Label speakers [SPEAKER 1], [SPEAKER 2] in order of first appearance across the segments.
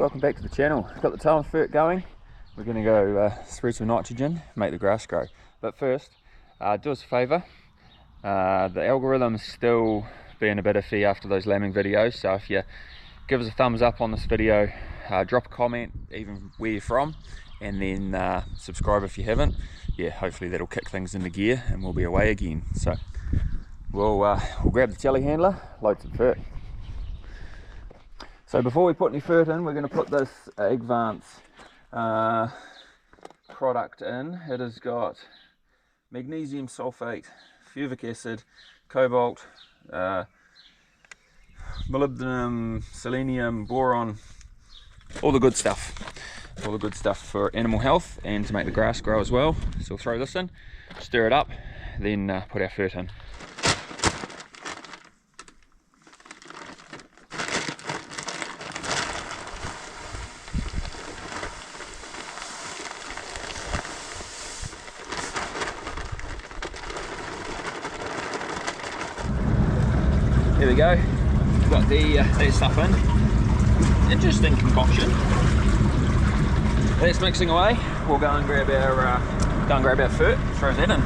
[SPEAKER 1] welcome back to the channel. Got the Tow and Fert going. We're going to go spread some nitrogen, make the grass grow. But first, do us a favour. The algorithm's still being a bit iffy after those lambing videos, so if you give us a thumbs up on this video, drop a comment even where you're from, and then subscribe if you haven't. Yeah, hopefully that'll kick things into gear and we'll be away again. So we'll grab the telehandler, load some fert. So before we put any fert in, we're going to put this Advance product in. It has got magnesium sulfate, fuvic acid, cobalt, molybdenum, selenium, boron, all the good stuff. All the good stuff for animal health and to make the grass grow as well. So we'll throw this in, stir it up, then put our fert in. There we go, got that stuff in. Interesting concoction. That's mixing away. We'll go and grab our fert, throw that in.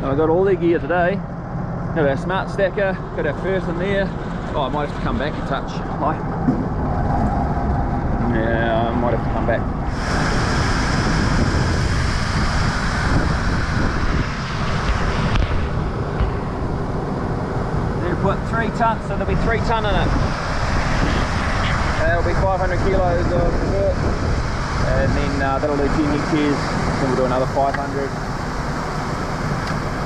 [SPEAKER 1] I got all their gear today. Got our smart stacker, got our fert in there. Oh, I might have to come back a touch. Hi. Yeah, I might have to come back. Then put 3 tons, so there'll be 3 ton in it. There'll be 500 kilos of fert, and then that'll do 10 hectares. Then we'll do another 500.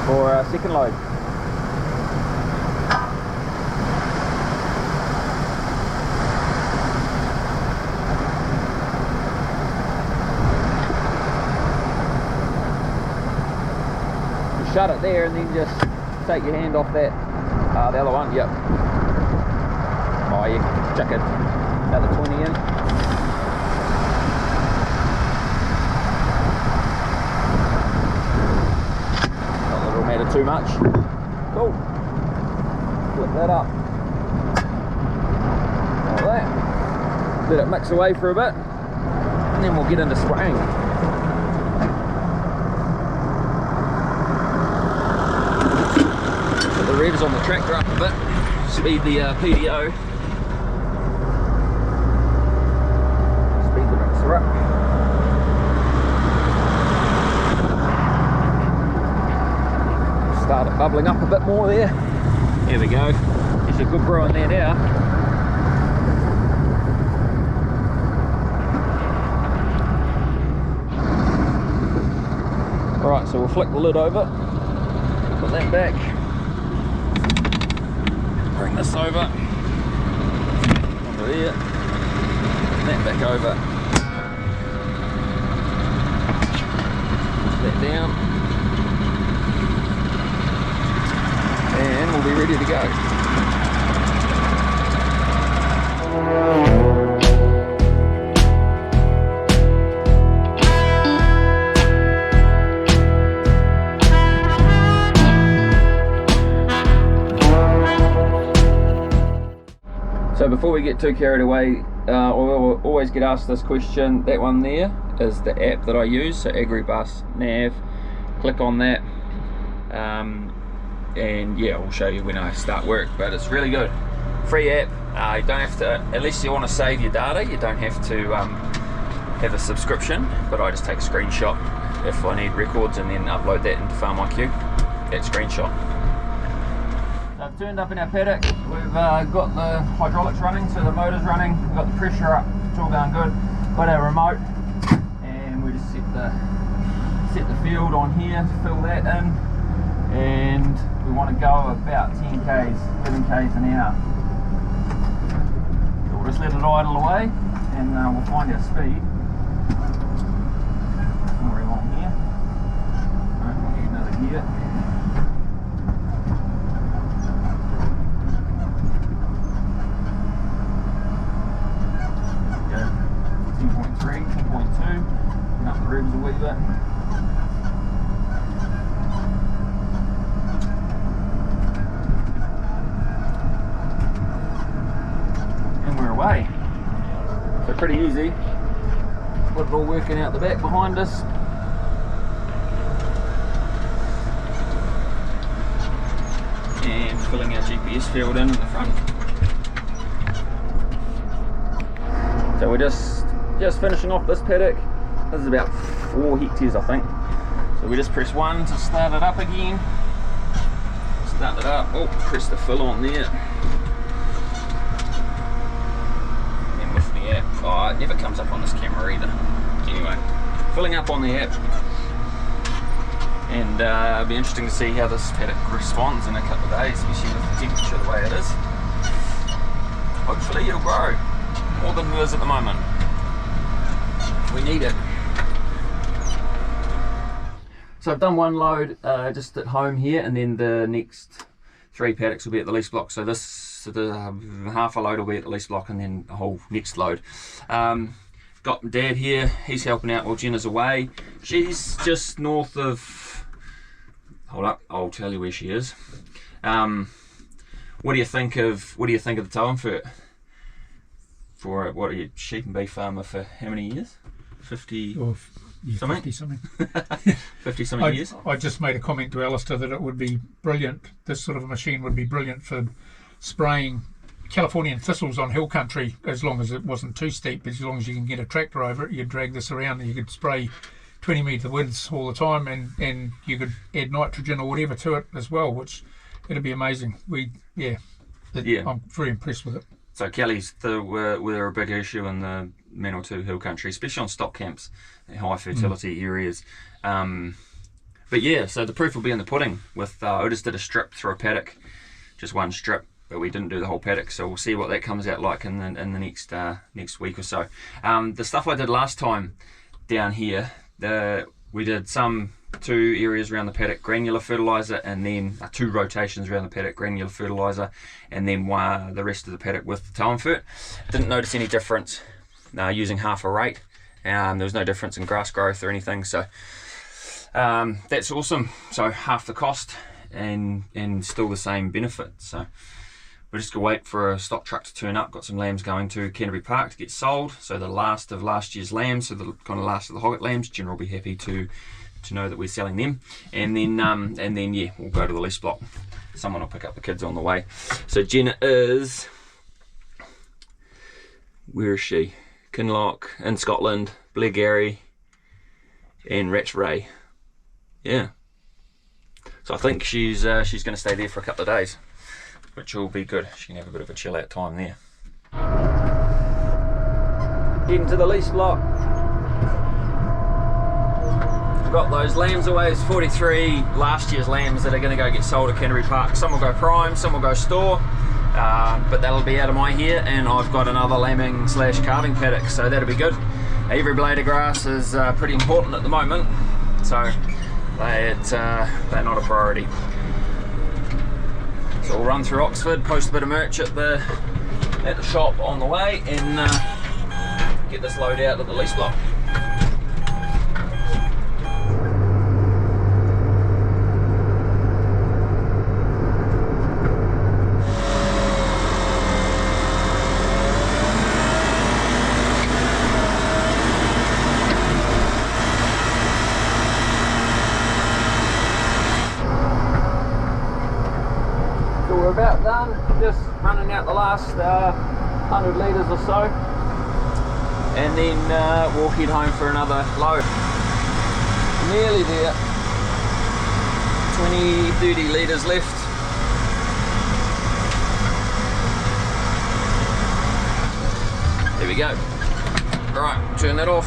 [SPEAKER 1] For a second load. You shut it there and then just take your hand off that, the other one, yep. Oh, you can chuck it another 20 in. Matter too much. Cool. Flip that up. Like that. Let it mix away for a bit, and then we'll get into spraying. Put the revs on the tractor up a bit. Speed the PDO. Speed the mixer up. Start it bubbling up a bit more there. There we go. There's a good brew in there now. Alright, so we'll flick the lid over, put that back, bring this over, onto there, that back over, push that down. And we'll be ready to go. So before we get too carried away, we'll always get asked this question. That one there is the app that I use, so Agribus Nav. Click on that. And yeah, I'll show you when I start work, but it's really good. Free app. You don't have to, unless you want to save your data, you don't have to have a subscription, but I just take a screenshot if I need records and then upload that into FarmIQ, that screenshot. So I've turned up in our paddock. We've got the hydraulics running, so the motor's running, we've got the pressure up, it's all going good. Got our remote, and we just set the field on here to fill that in. And we want to go about 10 k's, 11 k's an hour. So we'll just let it idle away and we'll find our speed. We're on here. grooves a wee bit. And we're away. So pretty easy. Got it all working out the back behind us. And filling our GPS field in the front. So we're just finishing off this paddock. This is about 4 hectares, I think. So we just press 1 to start it up again. Start it up. Oh, press the fill on there. And with the app, oh, it never comes up on this camera either. Anyway, filling up on the app. And it'll be interesting to see how this paddock responds in a couple of days, especially with the temperature the way it is. Hopefully it'll grow more than it is at the moment. We need it. So I've done one load just at home here, and then the next 3 paddocks will be at the lease block. So half a load will be at the lease block, and then a whole next load. Got Dad here, he's helping out while Jenna's away. She's just north of, hold up, I'll tell you where she is. What do you think of the Tow and Fert? For what are you, sheep and beef farmer for how many years? 50 something? 50 something. 50 something years.
[SPEAKER 2] I just made a comment to Alistair that it would be brilliant, this sort of a machine would be brilliant for spraying Californian thistles on hill country, as long as it wasn't too steep. As long as you can get a tractor over it, you drag this around and you could spray 20 metre widths all the time, and you could add nitrogen or whatever to it as well, which it'd be amazing. I'm very impressed with it.
[SPEAKER 1] So Kelly's were a big issue in the Manawatu hill country, especially on stock camps, high fertility areas. But yeah, so the proof will be in the pudding. With I just did a strip through a paddock, just one strip, but we didn't do the whole paddock. So we'll see what that comes out like in the next week or so. The stuff I did last time down here, we did 2 areas around the paddock, granular fertilizer, and then 2 rotations around the paddock, granular fertilizer, and then the rest of the paddock with the Tow and Fert. Didn't notice any difference using half a rate. There was no difference in grass growth or anything, so that's awesome. So half the cost and still the same benefit. So we're just gonna wait for a stock truck to turn up. Got some lambs going to Canterbury Park to get sold. So the last of last year's lambs, so the kind of last of the hogget lambs. Genna will be happy to know that we're selling them, and then yeah, we'll go to the lease block. Someone will pick up the kids on the way. So Genna is, where is she? Kinloch in Scotland, Blairgowrie, and Rattray. Yeah. So I think she's going to stay there for a couple of days, which will be good. She can have a bit of a chill out time there. Heading to the lease block. Got those lambs away. It's 43 last year's lambs that are going to go get sold at Canterbury Park. Some will go prime, some will go store, but that'll be out of my hair, and I've got another lambing / calving paddock, so that'll be good. Every blade of grass is pretty important at the moment, so they're not a priority. So we'll run through Oxford, post a bit of merch at the shop on the way, and get this load out at the lease block. About done, just running out the last 100 litres or so, and then we'll head home for another load. Nearly there, 20-30 litres left. There we go. Alright, turn that off,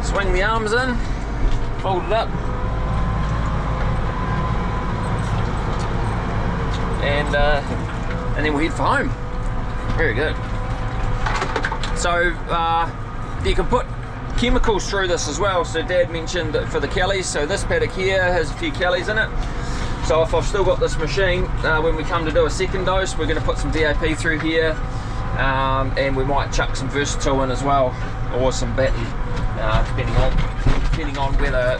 [SPEAKER 1] swing the arms in, fold it up, and then we'll head for home. Very good. So you can put chemicals through this as well. So Dad mentioned that for the Kellys, so this paddock here has a few Kellys in it. So if I've still got this machine, when we come to do a second dose, we're going to put some DAP through here, and we might chuck some Versatile in as well, or some Batten. depending on whether,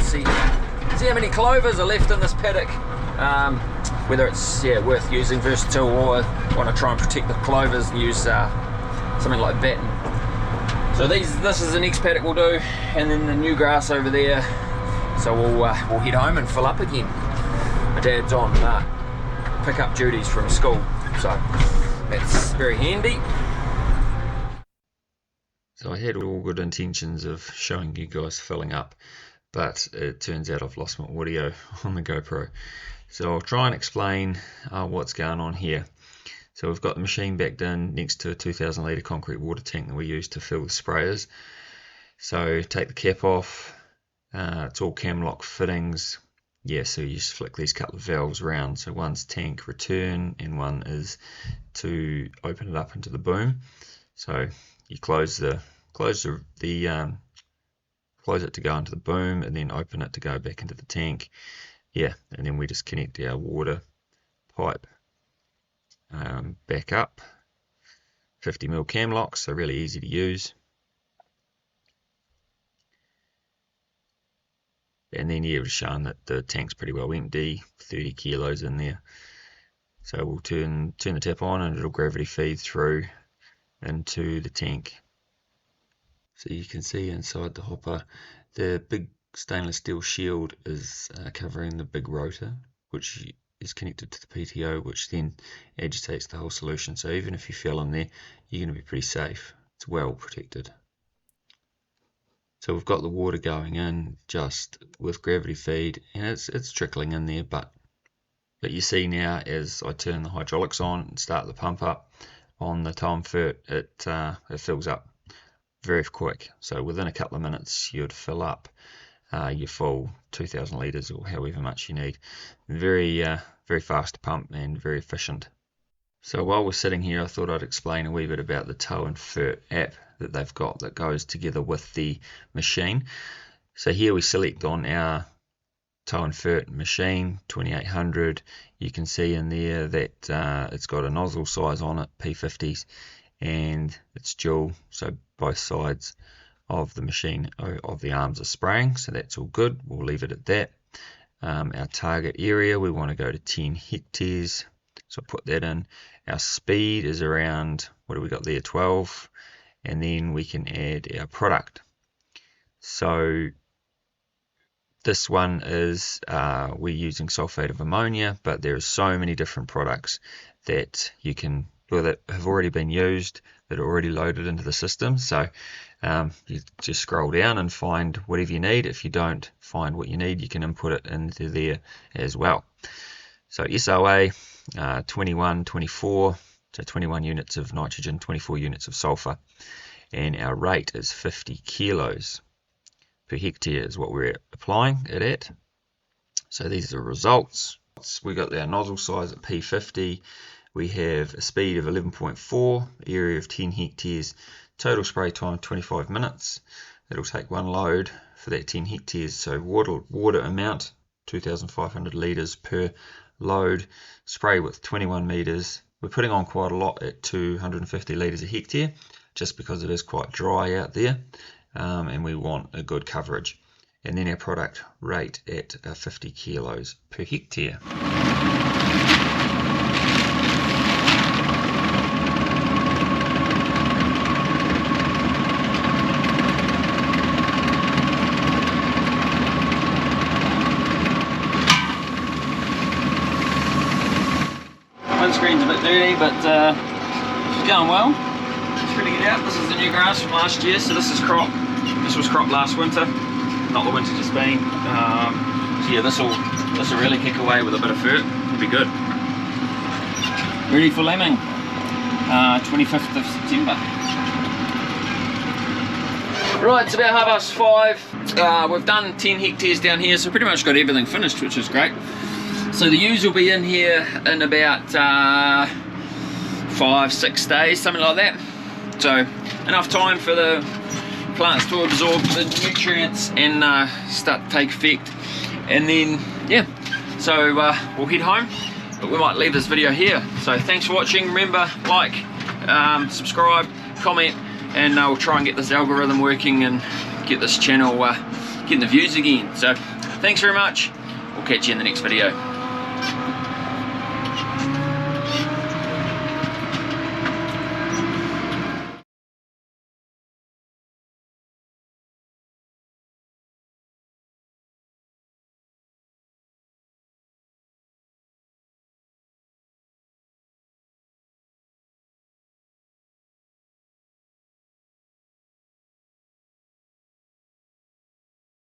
[SPEAKER 1] see how many clovers are left in this paddock, whether it's worth using Versatile or want to try and protect the clovers and use something like batten. So this is the next paddock we'll do, and then the new grass over there. So we'll head home and fill up again. My dad's on pick-up duties from school, so that's very handy.
[SPEAKER 3] So I had all good intentions of showing you guys filling up, but it turns out I've lost my audio on the GoPro. So I'll try and explain what's going on here. So we've got the machine backed in next to a 2,000 litre concrete water tank that we use to fill the sprayers. So take the cap off, it's all cam lock fittings. So you just flick these couple of valves around. So one's tank return and one is to open it up into the boom. So you close it to go into the boom and then open it to go back into the tank. And then we just connect our water pipe back up. 50mm cam locks, so really easy to use. And then it was shown that the tank's pretty well empty, 30 kilos in there. So we'll turn the tap on and it'll gravity feed through into the tank. So you can see inside the hopper, the big stainless steel shield is covering the big rotor, which is connected to the PTO, which then agitates the whole solution. So even if you fell in there, you're going to be pretty safe. It's well protected. So we've got the water going in just with gravity feed, and it's trickling in there, but you see now as I turn the hydraulics on and start the pump up on the Tow and Fert, it fills up very quick. So within a couple of minutes you'd fill up your full 2,000 litres or however much you need. Very fast pump and very efficient. So while we're sitting here, I thought I'd explain a wee bit about the Tow and Fert app that they've got that goes together with the machine. So here we select on our Tow and Fert machine 2800. You can see in there that it's got a nozzle size on it, P50s, and it's dual, so both sides of the machine of the arms are spraying, so that's all good. We'll leave it at that. Our target area, we want to go to 10 hectares, so put that in. Our speed is around, what do we got there, 12, and then we can add our product. So this one is we're using sulfate of ammonia, but there are so many different products that you can, or that have already been used, that are already loaded into the system. So you just scroll down and find whatever you need. If you don't find what you need, you can input it into there as well. So SOA 21, 24, so 21 units of nitrogen, 24 units of sulfur, and our rate is 50 kilos per hectare is what we're applying it at. So these are the results. We got our nozzle size at P50. We have a speed of 11.4, area of 10 hectares, total spray time 25 minutes. It'll take one load for that 10 hectares. So water amount 2,500 litres per load. Spray width 21 metres. We're putting on quite a lot at 250 litres a hectare, just because it is quite dry out there, and we want a good coverage. And then our product rate at 50 kilos per hectare.
[SPEAKER 1] Windscreen's a bit dirty, but it's going well. It's ready to get out. This is the new grass from last year, so this is crop. This was cropped last winter, not the winter just been. So yeah, this will really kick away with a bit of fert. It'll be good. Ready for lambing. 25th of September. Right, it's about 5:30. We've done 10 hectares down here, so pretty much got everything finished, which is great. So the ewes will be in here in about 5-6 days, something like that. So enough time for the plants to absorb the nutrients and start to take effect. And then, yeah, so we'll head home, but we might leave this video here. So thanks for watching. Remember, like, subscribe, comment, and we'll try and get this algorithm working and get this channel getting the views again. So thanks very much, we'll catch you in the next video.